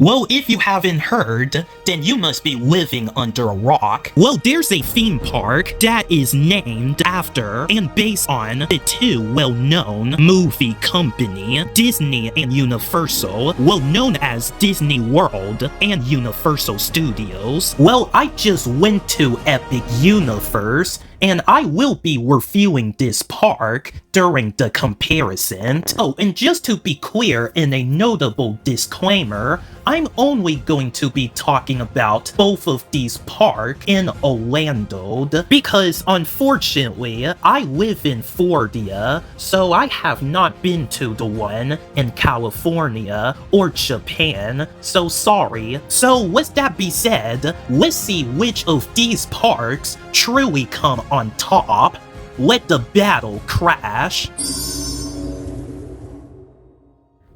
Well, if you haven't heard, then you must be living under a rock. Well, there's a theme park that is named after and based on the two well-known movie company, Disney and Universal, well known as Disney World and Universal Studios. Well, I just went to Epic Universe, and I will be reviewing this park during the comparison. Oh, and just to be clear, in a notable disclaimer, I'm only going to be talking about both of these parks in Orlando, because unfortunately, I live in Florida, so I have not been to the one in California or Japan, so sorry. So with that being said, let's see which of these parks truly come on top. Let the battle crash.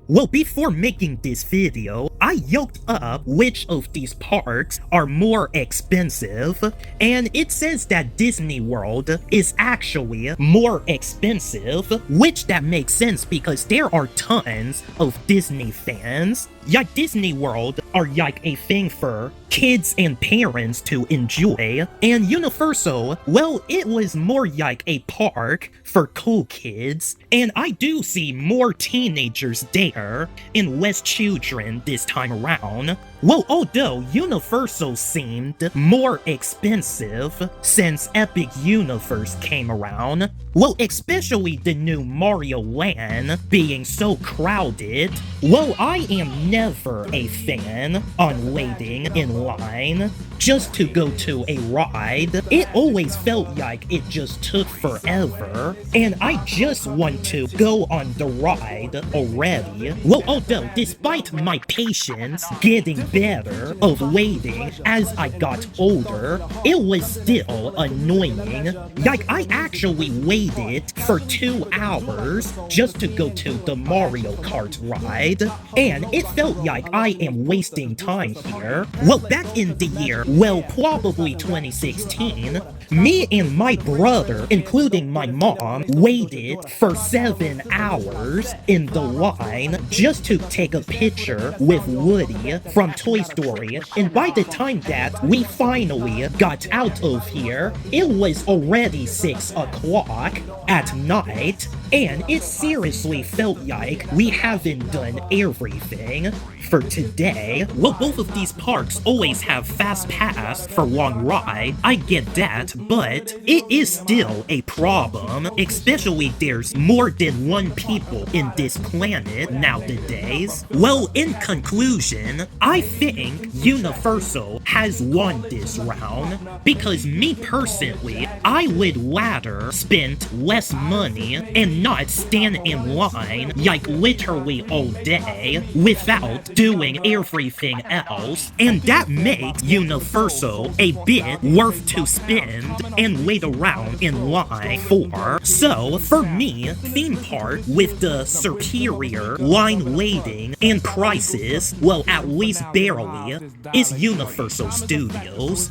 Well, before making this video, I looked up which of these parks are more expensive, and it says that Disney World is actually more expensive, which that makes sense because there are tons of Disney fans. Like, Disney World are like a thing for kids and parents to enjoy, and Universal, well, it was more like a park for cool kids, and I do see more teenagers there and less children this time around. Well, although Universal seemed more expensive since Epic Universe came around, well, especially the new Mario Land being so crowded, well, I am never a fan on waiting in line just to go to a ride. It always felt like it just took forever, and I just want to go on the ride already. Well, although despite my patience getting better of waiting as I got older, it was still annoying. Like, I actually waited for 2 hours just to go to the Mario Kart ride, and it felt like I am wasting time here. Well, back in the year, well, probably 2016, me and my brother, including my mom, waited for 7 hours in the line just to take a picture with Woody from Toy Story, and by the time that we finally got out of here, it was already 6 o'clock at night, and it seriously felt like we haven't done everything for today. Well, both of these parks always have fast pass for long ride, I get that, but it is still a problem, especially there's more than one people in this planet nowadays. Well, in conclusion, I think Universal has won this round, because me personally, I would rather spend less money and not stand in line like literally all day without doing everything else, and that makes Universal a bit worth to spend and wait around in line for. So, for me, theme park with the superior line waiting and prices, well, at least barely, is Universal Studios.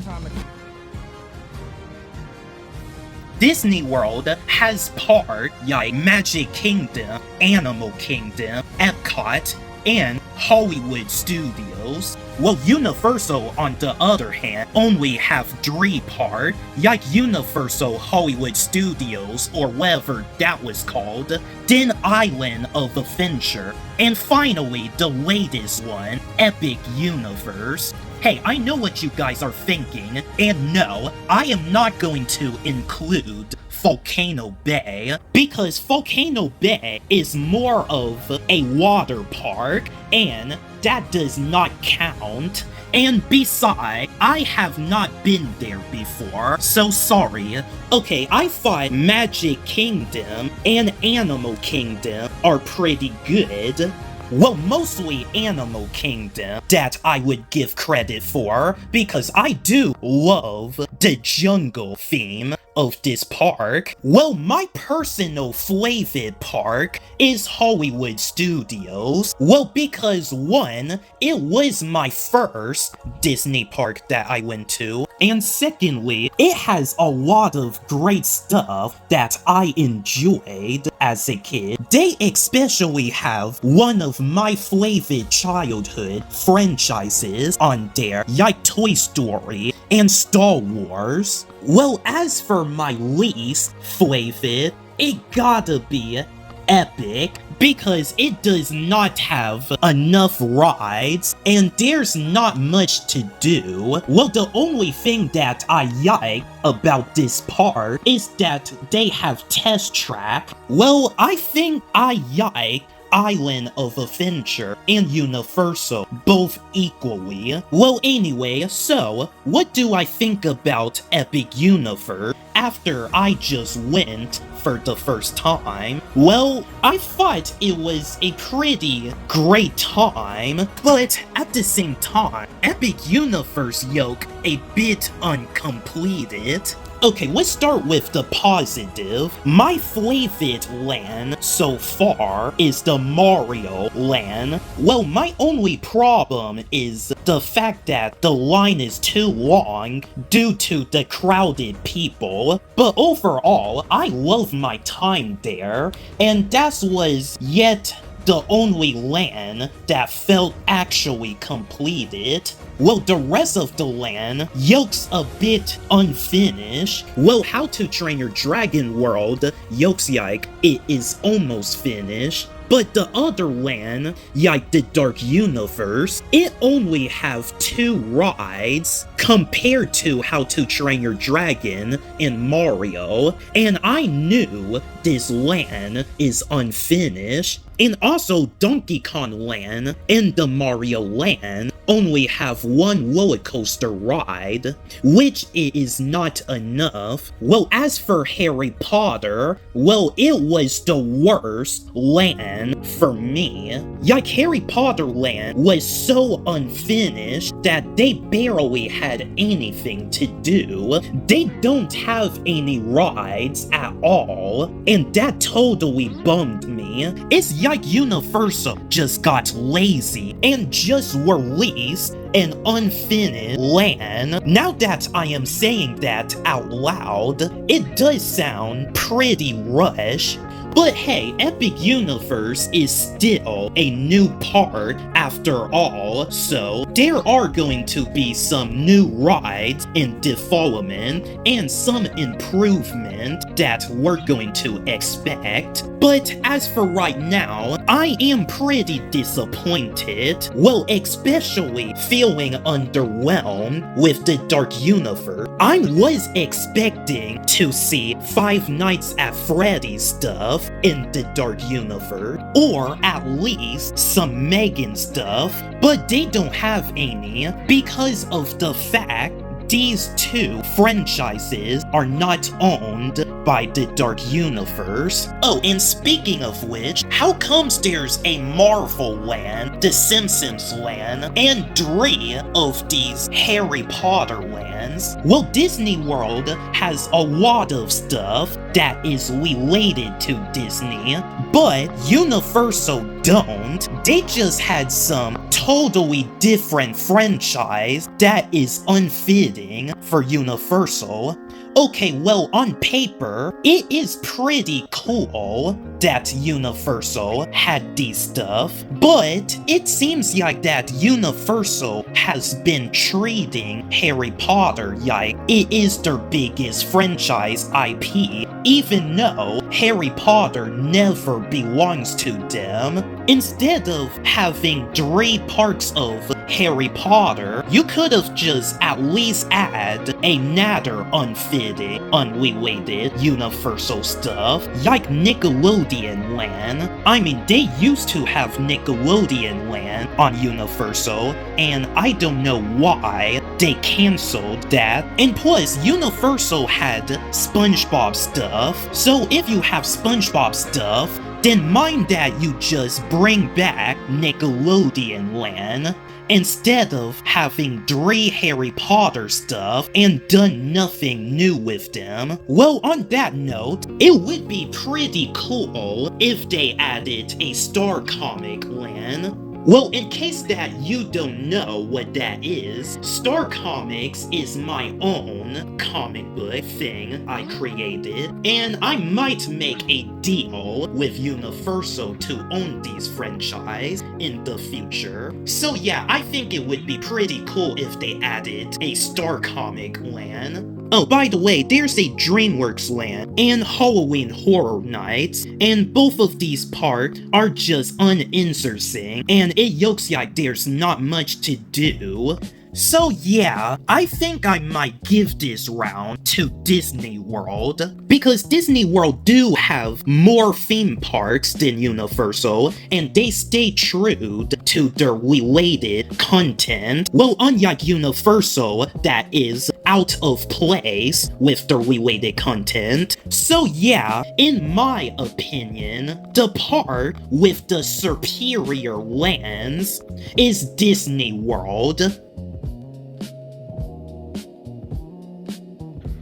Disney World has parks like Magic Kingdom, Animal Kingdom, Epcot, and Hollywood Studios. Well, Universal, on the other hand, only have 3 parks, like Universal Hollywood Studios, or whatever that was called, then Island of Adventure, and finally, the latest one, Epic Universe. Hey, I know what you guys are thinking, and no, I am not going to include Volcano Bay, because Volcano Bay is more of a water park, and that does not count. And besides, I have not been there before, so sorry. Okay, I thought Magic Kingdom and Animal Kingdom are pretty good. Well, mostly Animal Kingdom that I would give credit for, because I do love the jungle theme. of this park? Well, my personal favorite park is Hollywood Studios. Well, because one, it was my first Disney park that I went to, and secondly, it has a lot of great stuff that I enjoyed as a kid. They especially have one of my favorite childhood franchises on there, like Toy Story and Star Wars. Well, as for my least favorite, it gotta be Epic, because it does not have enough rides and there's not much to do. Well, the only thing that I like about this park is that they have Test Track. Well, I think I like Island of Adventure and Universal both equally. Well, anyway, so what do I think about Epic Universe after I just went for the first time? Well, I thought it was a pretty great time, but at the same time, Epic Universe looked a bit uncompleted. Okay, let's start with the positive. My favorite land so far is the Mario land. Well, my only problem is the fact that the line is too long due to the crowded people. But overall, I love my time there, and that was yet the only land that felt actually completed. Well, the rest of the land looks a bit unfinished. Well, How to Train Your Dragon World looks like it is almost finished. But the other land, like the Dark Universe, it only have 2 rides compared to How to Train Your Dragon and Mario, and I knew this land is unfinished. And also Donkey Kong Land and the Mario Land only have 1 roller coaster ride, which is not enough. Well, as for Harry Potter, well, it was the worst land for me. Like, Harry Potter Land was so unfinished that they barely had anything to do. They don't have any rides at all, and that totally bummed me. It's like Universal just got lazy and just released an unfinished land. Now that I am saying that out loud, it does sound pretty rushed. But hey, Epic Universe is still a new part after all, so there are going to be some new rides in development and some improvement that we're going to expect. But as for right now, I am pretty disappointed. Well, especially feeling underwhelmed with the Dark Universe. I was expecting to see Five Nights at Freddy's stuff in the Dark Universe, or at least some Megan stuff, but they don't have any because of the fact these 2 franchises are not owned by the Dark Universe. Oh, and speaking of which, how comes there's a Marvel land, the Simpsons land, and 3 of these Harry Potter lands? Well, Disney World has a lot of stuff that is related to Disney, but Universal don't. They just had some totally different franchise that is unfitting for Universal. Okay, well, on paper, it is pretty cool that Universal had these stuff, but it seems like that Universal has been treating Harry Potter like it is their biggest franchise IP, even though Harry Potter never belongs to them. Instead of having 3 parts of Harry Potter, you could have just at least add another unfitting, unrelated Universal stuff, like Nickelodeon Land. I mean, they used to have Nickelodeon Land on Universal, and I don't know why they canceled that. And plus, Universal had SpongeBob stuff, so if you have SpongeBob stuff, then mind that you just bring back Nickelodeon Land instead of having 3 Harry Potter stuff and done nothing new with them. Well, on that note, it would be pretty cool if they added a Star Comic Land. Well, in case that you don't know what that is, Star Comics is my own comic book thing I created, and I might make a deal with Universal to own these franchise in the future. So yeah, I think it would be pretty cool if they added a Star Comic Land. Oh, by the way, there's a DreamWorks Land and Halloween Horror Nights, and both of these parts are just uninteresting, and it looks like there's not much to do. So yeah, I think I might give this round to Disney World, because Disney World do have more theme parks than Universal, and they stay true to their related content. Well, unlike Universal, that is out of place with the related content. So yeah, in my opinion, the part with the superior lands is Disney World.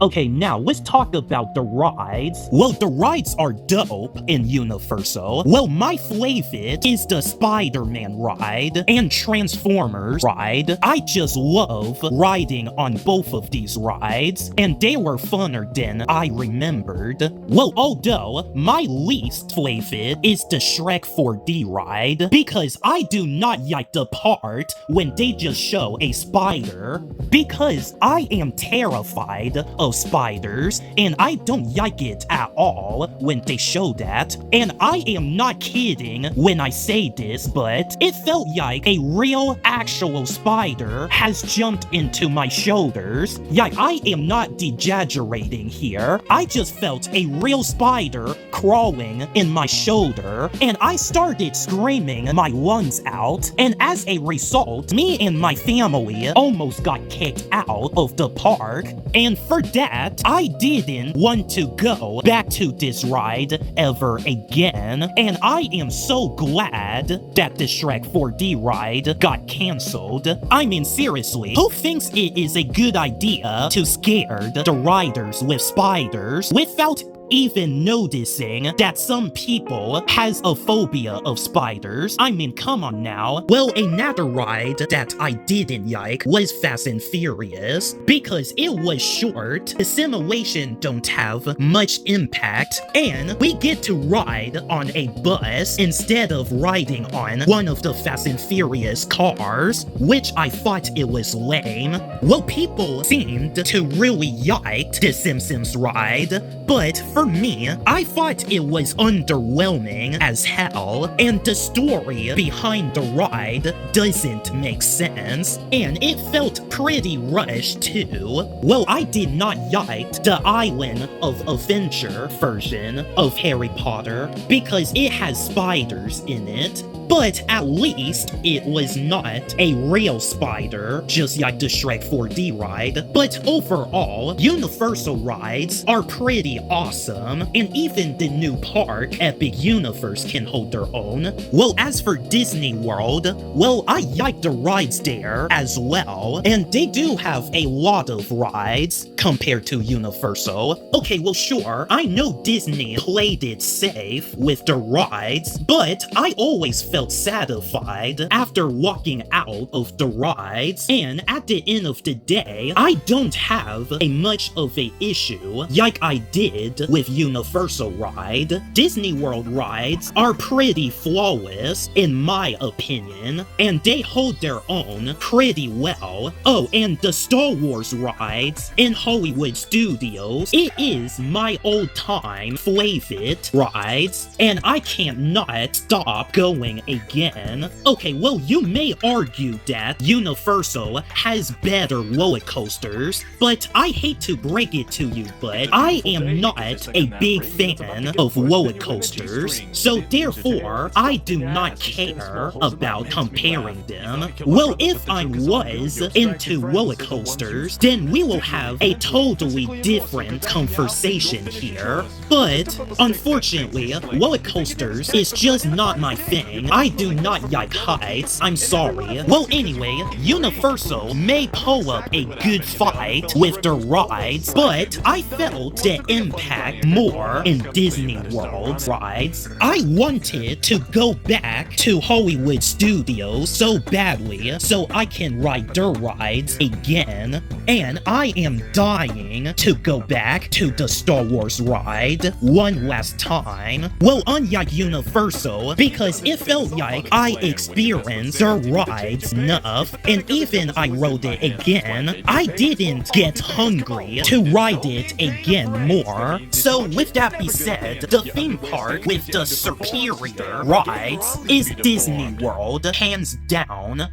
Okay, now let's talk about the rides. Well, the rides are dope in Universal. Well, my favorite is the Spider-Man ride and Transformers ride. I just love riding on both of these rides, and they were funner than I remembered. Well, although my least favorite is the Shrek 4D ride, because I do not like the part when they just show a spider, because I am terrified of spiders, and I don't like it at all when they show that. And I am not kidding when I say this, but it felt like a real actual spider has jumped into my shoulders. Like, I am not exaggerating here. I just felt a real spider crawling in my shoulder, and I started screaming my lungs out, and as a result, me and my family almost got kicked out of the park, and for that, I didn't want to go back to this ride ever again, and I am so glad that the Shrek 4D ride got cancelled. I mean, seriously, who thinks it is a good idea to scare the riders with spiders without even noticing that some people has a phobia of spiders? I mean, come on now. Well, another ride that I didn't like was Fast and Furious, because it was short, the simulation don't have much impact, and we get to ride on a bus instead of riding on one of the Fast and Furious cars, which I thought it was lame. Well, people seemed to really like the Simpsons ride, but for me, I thought it was underwhelming as hell, and the story behind the ride doesn't make sense, and it felt pretty rushed too. Well, I did not like the Island of Adventure version of Harry Potter because it has spiders in it, but at least it was not a real spider, just like the Shrek 4D ride. But overall, Universal rides are pretty awesome, and even the new park, Epic Universe, can hold their own. Well, as for Disney World, well, I like the rides there as well, and they do have a lot of rides compared to Universal. Okay, well sure, I know Disney played it safe with the rides, but I always felt satisfied after walking out of the rides, and at the end of the day, I don't have a much of a issue like I did with Universal ride. Disney World rides are pretty flawless in my opinion, and they hold their own pretty well. Oh, and the Star Wars rides in Hollywood Studios, it is my old-time favorite rides, and I can't not stop going again. Okay, well, you may argue that Universal has better roller coasters, but I hate to break it to you, but I am not a big fan of roller coasters, so therefore, I do not care about comparing them. Well, if I was into roller coasters, then we will have a totally different conversation here. But, unfortunately, roller coasters is just not my thing. I do not like heights, I'm sorry. Well, anyway, Universal may pull up a good fight with their rides, but I felt the impact more in Disney World's rides. I wanted to go back to Hollywood Studios so badly so I can ride their rides again, and I am dying to go back to the Star Wars ride one last time. Well, unlike Universal, because it felt like I experienced their rides enough, and even I rode it again, I didn't get hungry to ride it again more. So with that being said, the theme park with the superior rides is Disney World, hands down.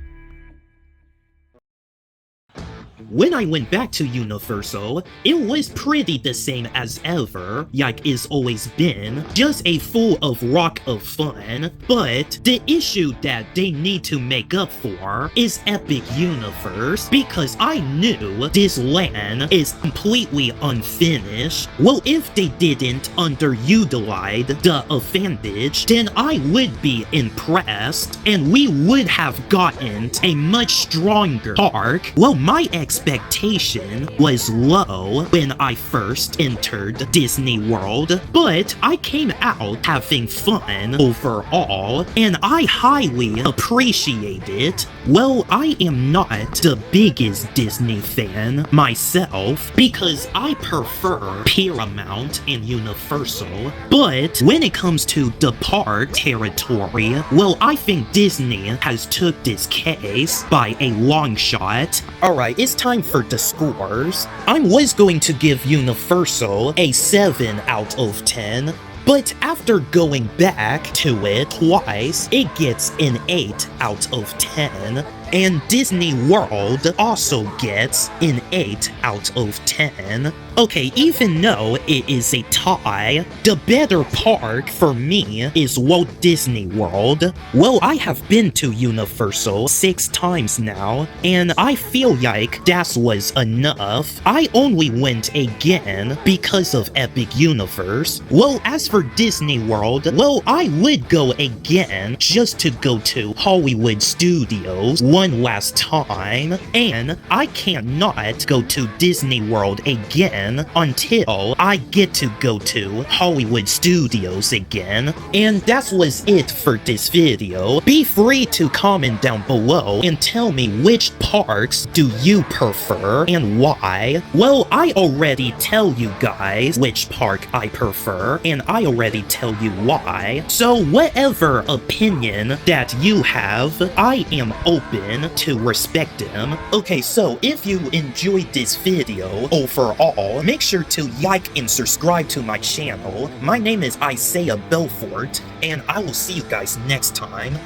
When I went back to Universal, it was pretty the same as ever, like it's always been, just a full of rock of fun, but the issue that they need to make up for is Epic Universe, because I knew this land is completely unfinished. Well, if they didn't underutilize the advantage, then I would be impressed, and we would have gotten a much stronger park. Well, my expectation was low when I first entered Disney World, but I came out having fun overall, and I highly appreciate it. Well, I am not the biggest Disney fan myself, because I prefer Paramount and Universal, but when it comes to the park territory, well, I think Disney has took this case by a long shot. Alright, it's time for the scores. I was going to give Universal a 7 out of 10, but after going back to it twice, it gets an 8 out of 10. And Disney World also gets an 8 out of 10. Okay, even though it is a tie, the better park for me is Walt Disney World. Well, I have been to Universal 6 times now, and I feel like that was enough. I only went again because of Epic Universe. Well, as for Disney World, well, I would go again just to go to Hollywood Studios one last time, and I cannot go to Disney World again until I get to go to Hollywood Studios again. And that was it for this video. Be free to comment down below and tell me which parks do you prefer and why. Well, I already tell you guys which park I prefer, and I already tell you why. So whatever opinion that you have, I am open to respect them. Okay, so if you enjoyed this video overall, make sure to like and subscribe to my channel. My name is Isaiah Belfort, and I will see you guys next time.